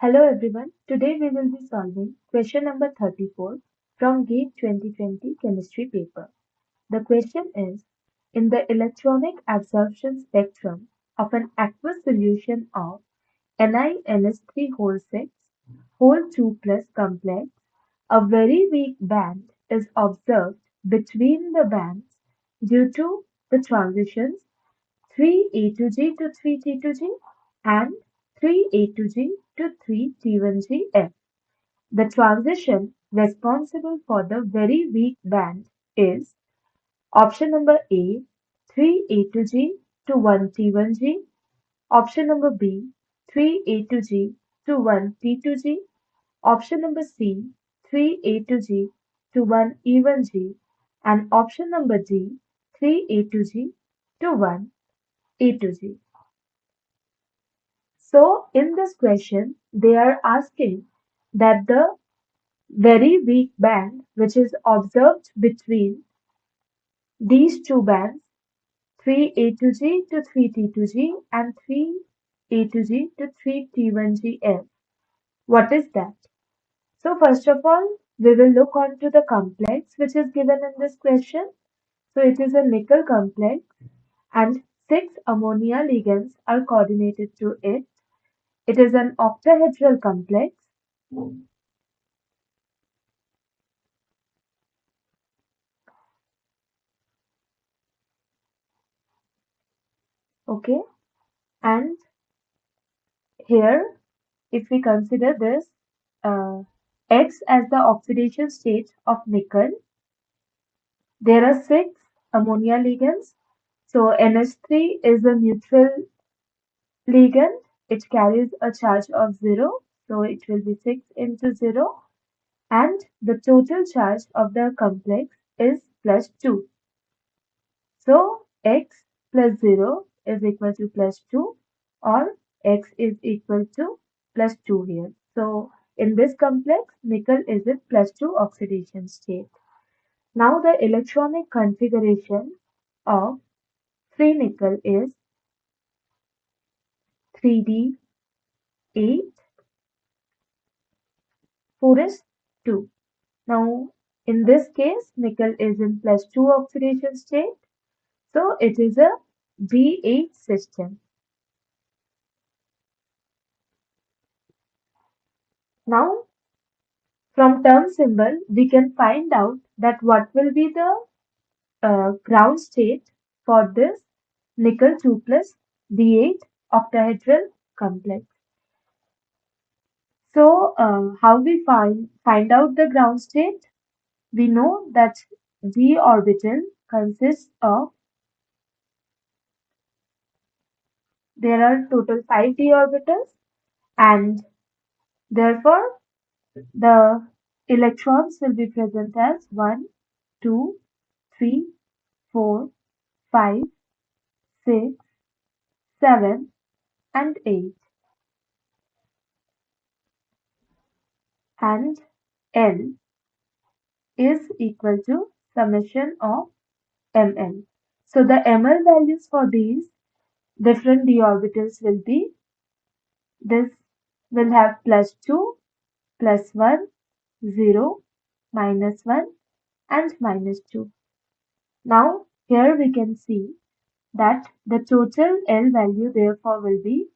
Hello everyone, today we will be solving question number 34 from GATE 2020 chemistry paper. The question is, in the electronic absorption spectrum of an aqueous solution of NiNS3 whole 6 whole 2 plus complex, a very weak band is observed between the bands due to the transitions 3A to G to 3T to G and 3A to G to 3T1GF. The transition responsible for the very weak band is option number A 3A to G to 1T1G, option number B 3A to G to 1T2G, option number C 3A to G to 1E1G, and option number D 3A to G to 1A to G. So in this question, they are asking that the very weak band which is observed between these two bands 3A to G to 3T to G and 3A to G to 3T1GF. What is that? So first of all, we will look on to the complex which is given in this question. So it is a nickel complex and 6 ammonia ligands are coordinated to it. It is an octahedral complex. Okay, and here, if we consider this X as the oxidation state of nickel, there are 6 ammonia ligands. So NH3 is a neutral ligand. It carries a charge of 0. So it will be 6 into 0. And the total charge of the complex is plus 2. So X plus 0 is equal to plus 2 or X is equal to plus 2 here. So in this complex, nickel is in plus 2 oxidation state. Now the electronic configuration of free nickel is 3D8 4s2. Now in this case, nickel is in plus 2 oxidation state. So it is a D8 system. Now from term symbol, we can find out that what will be the ground state for this nickel 2 plus D8 octahedral complex. So, how we find out the ground state? We know that d orbital consists of, there are total 5 d orbitals, and therefore the electrons will be present as 1, 2, 3, 4, 5, 6, 7, and 8. And L is equal to summation of ml. So the ml values for these different d orbitals will be, this will have plus 2, plus 1, 0, minus 1, and minus 2. Now here we can see that the total L value therefore will be,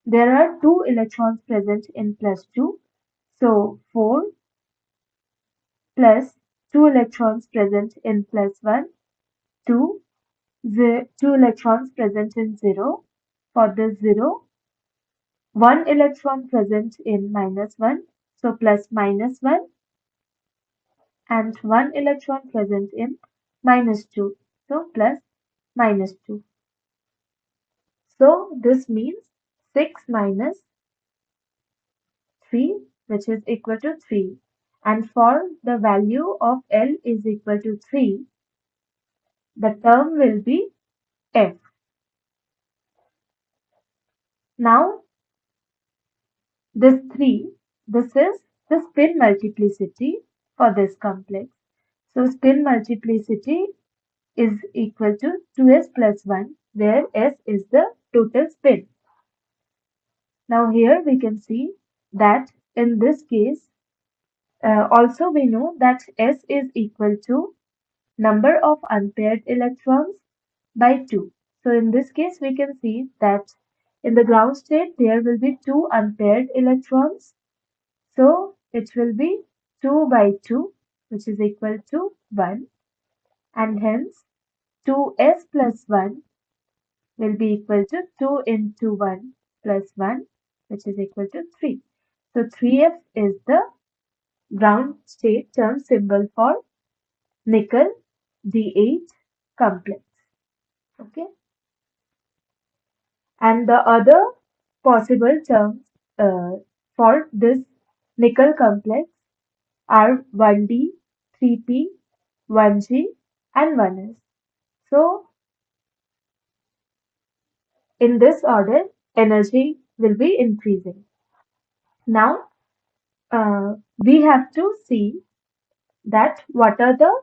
there are 2 electrons present in plus 2, so 4 plus 2 electrons present in plus 1, 2, 2 electrons present in 0, for this 0, 1 electron present in minus 1, so plus minus 1, and 1 electron present in minus 2, so plus minus 2. So this means 6 minus 3, which is equal to 3. And for the value of L is equal to 3, the term will be F. Now, this 3, this is the spin multiplicity for this complex. So, spin multiplicity is equal to 2s plus 1. where S is the total spin. Now here we can see that in this case, also we know that S is equal to number of unpaired electrons by 2. So in this case, we can see that in the ground state, there will be 2 unpaired electrons. So it will be 2 by 2, which is equal to 1. And hence, 2s plus 1 will be equal to 2 into 1 plus 1, which is equal to 3. So 3f is the ground state term symbol for nickel D8 complex. Okay. And the other possible terms for this nickel complex are 1D, 3P, 1G, and 1S. So, in this order, energy will be increasing. Now, we have to see that what are the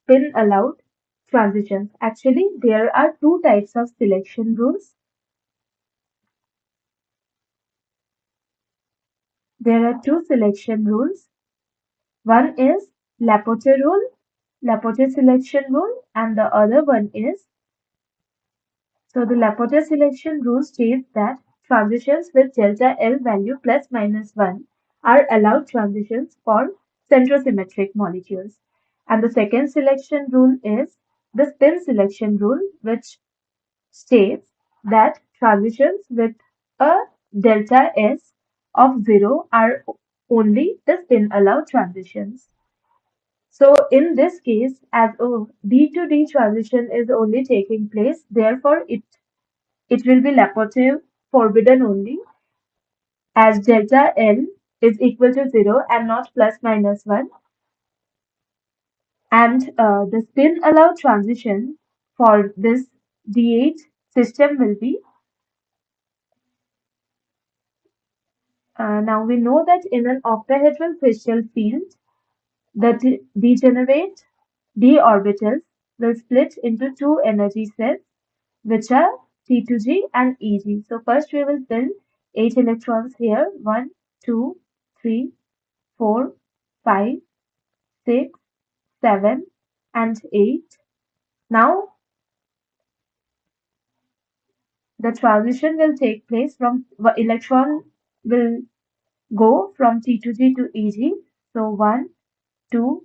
spin allowed transitions. Actually, there are two types of selection rules. There are two selection rules. One is Laporte rule, Laporte selection rule, and the other one is, so the Laporte selection rule states that transitions with delta L value plus minus 1 are allowed transitions for centrosymmetric molecules. And the second selection rule is the spin selection rule, which states that transitions with a delta S of 0 are only the spin allowed transitions. So in this case, as a D to D transition is only taking place, therefore it will be Laporte forbidden only, as delta L is equal to 0 and not plus minus 1. And the spin allowed transition for this D8 system will be, now we know that in an octahedral crystal field, the degenerate d orbitals will split into two energy sets, which are T2G and EG. So first we will fill 8 electrons here. 1, 2, 3, 4, 5, 6, 7, and 8. Now the transition will take place from electron will go from T2G to EG. So 1, 2,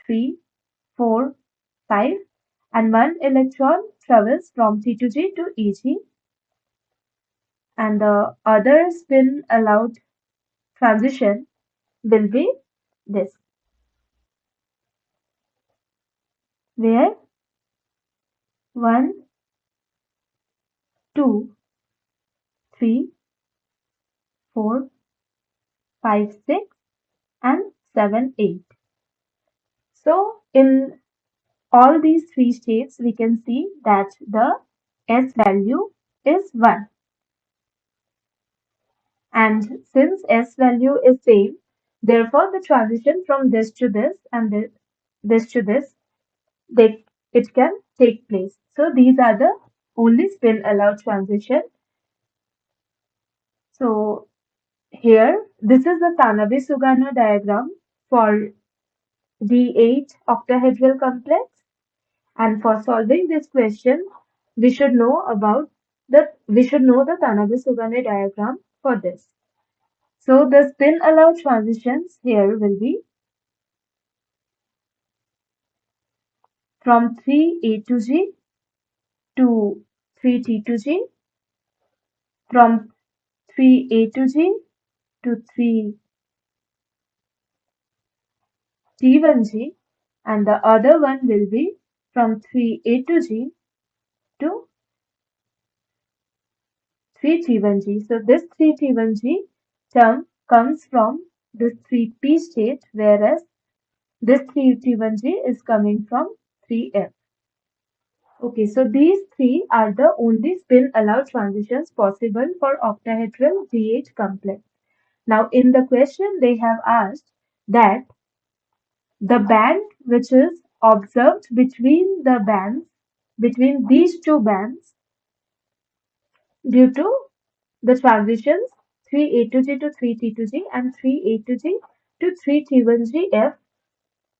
3, 4, 5, and one electron travels from T2G to EG, and the other spin allowed transition will be this, where 1, 2, 3, 4, 5, 6, and 7, 8. So in all these three states, we can see that the S value is 1. And since S value is same, therefore the transition from this to this and this to this, it can take place. So these are the only spin allowed transition. So here, this is the Tanabe-Sugano diagram for D8 octahedral complex. And for solving this question, we should know the Tanabe-Sugano diagram for this. So the spin allowed transitions here will be from 3A to G to 3T to G, from 3A to G to 3T1G, and the other one will be from 3A to G to 3T1G. So this 3T1G term comes from this 3P state, whereas this 3T1G is coming from 3F. Okay, so these three are the only spin allowed transitions possible for octahedral D8 complex. Now in the question they have asked that the band which is observed between these two bands due to the transitions 3A to G to 3T to G and 3A to G to 3T1GF.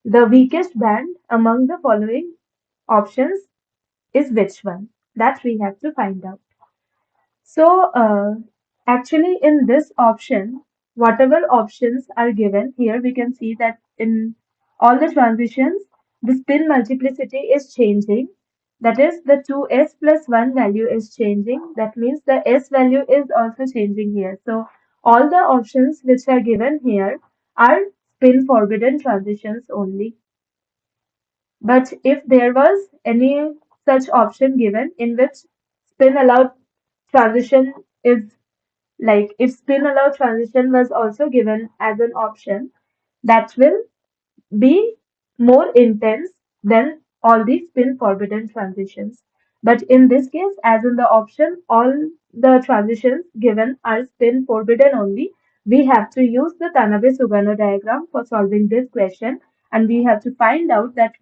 The weakest band among the following options is which one? That we have to find out. So, actually, in this option, whatever options are given here, we can see that in all the transitions, the spin multiplicity is changing. That is, the 2s plus 1 value is changing. That means the s value is also changing here. So, all the options which are given here are spin forbidden transitions only. But if there was any such option given in which spin allowed transition is like if spin allowed transition was also given as an option, that will be more intense than all the spin forbidden transitions. But in this case, as in the option, all the transitions given are spin forbidden only. We have to use the Tanabe-Sugano diagram for solving this question, and we have to find out that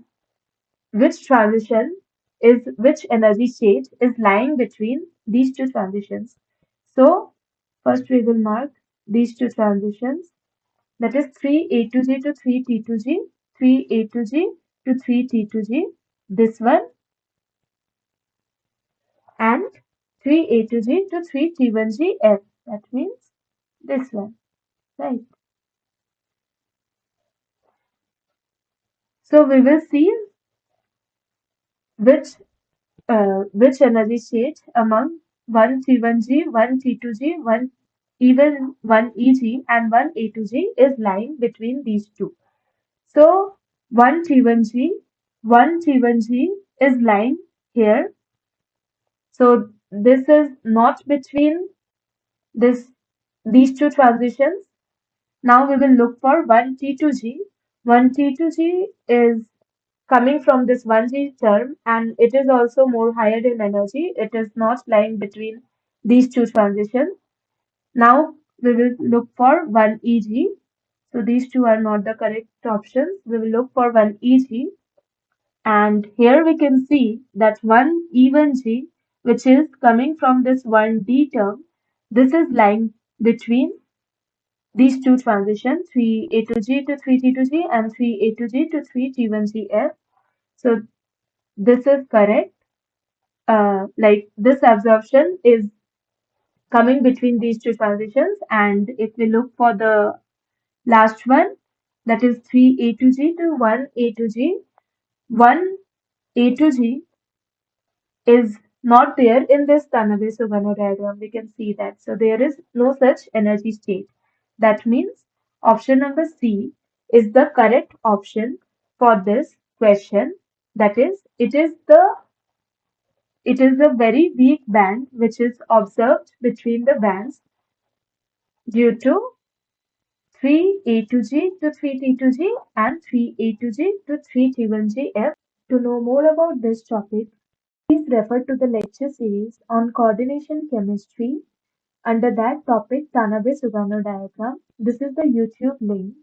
which energy state is lying between these two transitions. So first we will mark these two transitions, that is 3A to G to 3T to G, 3A to G to 3T to G, this one, and 3A to G to 3T1GF. That means this one, right? So we will see which which energy state among 1T1G, 1T2G, 1 even 1EG and 1A to G is lying between these two. So 1T1G, 1T1G is lying here. So this is not between this these two transitions. Now we will look for 1T2G. 1T2G is coming from this 1G term, and it is also more higher in energy. It is not lying between these two transitions. Now we will look for 1EG. So these two are not the correct options. We will look for 1EG, and here we can see that 1E1G, which is coming from this 1D term, this is lying between these two transitions 3A to G to 3T to G and 3A to G to 3T1GF. So this is correct. Like this absorption is coming between these two transitions. And if we look for the last one, that is 3A to G to 1A to G, 1A to G is not there in this Tanabe-Sugano diagram. We can see that. So there is no such energy state. That means option number C is the correct option for this question. That is, it is a very weak band which is observed between the bands due to 3A to G to 3T to G and 3A to G to 3T1GF. To know more about this topic, please refer to the lecture series on coordination chemistry under that topic Tanabe-Sugano diagram. This is the YouTube link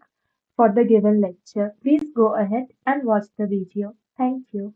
for the given lecture. Please go ahead and watch the video. Thank you.